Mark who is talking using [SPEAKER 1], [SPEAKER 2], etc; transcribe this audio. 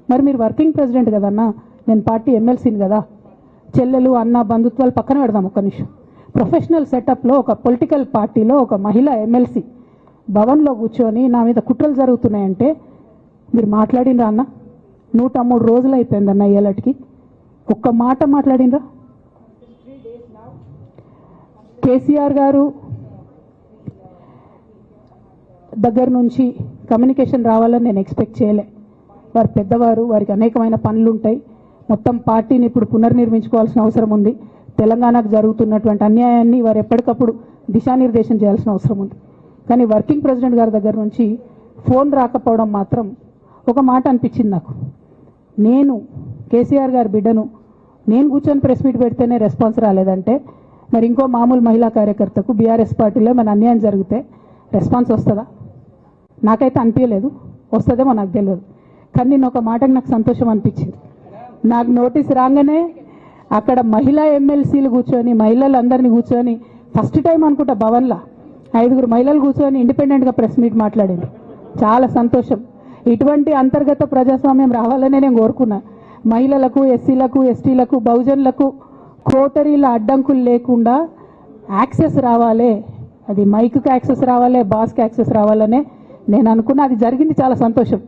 [SPEAKER 1] మరి మీరు working president కదన్నా, నేను పార్టీ ఎమ్మెల్సీని కదా, చెల్లెలు అన్న బంధుత్వాలు పక్కన పెడదాం ఒక్క నిమిషం. ప్రొఫెషనల్ సెటప్లో ఒక పొలిటికల్ పార్టీలో ఒక మహిళ ఎమ్మెల్సీ భవన్లో కూర్చొని నా మీద కుట్రలు జరుగుతున్నాయంటే మీరు మాట్లాడినరా అన్న? 103 రోజులు అయిపోయిందన్న ఇయ్యాలటికి, ఒక్క మాట మాట్లాడినరా? కేసీఆర్ గారు దగ్గర నుంచి కమ్యూనికేషన్ రావాలని నేను ఎక్స్పెక్ట్ చేయలే. వారు పెద్దవారు, వారికి అనేకమైన పనులు ఉంటాయి. మొత్తం పార్టీని ఇప్పుడు పునర్నిర్మించుకోవాల్సిన అవసరం ఉంది. తెలంగాణకు జరుగుతున్నటువంటి అన్యాయాన్ని వారు ఎప్పటికప్పుడు దిశానిర్దేశం చేయాల్సిన అవసరం ఉంది. కానీ వర్కింగ్ ప్రెసిడెంట్ గారి దగ్గర నుంచి ఫోన్ రాకపోవడం మాత్రం ఒక మాట అనిపించింది నాకు. నేను కేసీఆర్ గారి బిడ్డను, నేను కూర్చొని ప్రెస్ మీట్ పెడితేనే రెస్పాన్స్ రాలేదంటే మరి ఇంకో మామూలు మహిళా కార్యకర్తకు బీఆర్ఎస్ పార్టీలో మన అన్యాయం జరిగితే రెస్పాన్స్ వస్తుందా? నాకైతే అనిపించలేదు. వస్తుందేమో నాకు తెలియదు. కానీ నేను ఒక మాటకు నాకు సంతోషం అనిపించింది. నాకు నోటీస్ రాగానే అక్కడ మహిళా ఎమ్మెల్సీలు కూర్చొని, మహిళలందరినీ కూర్చొని, ఫస్ట్ టైం అనుకుంటా భవన్లో 5 మహిళలు కూర్చొని ఇండిపెండెంట్గా ప్రెస్ మీట్ మాట్లాడింది. చాలా సంతోషం. ఇటువంటి అంతర్గత ప్రజాస్వామ్యం రావాలనే నేను కోరుకున్నా. మహిళలకు, ఎస్సీలకు, ఎస్టీలకు, బహుజనులకు కోటరీల అడ్డంకులు లేకుండా యాక్సెస్ రావాలి. అది మైక్కి యాక్సెస్ రావాలి, బాస్కి యాక్సెస్ రావాలనే నేను అనుకున్నా. అది జరిగింది. చాలా సంతోషం.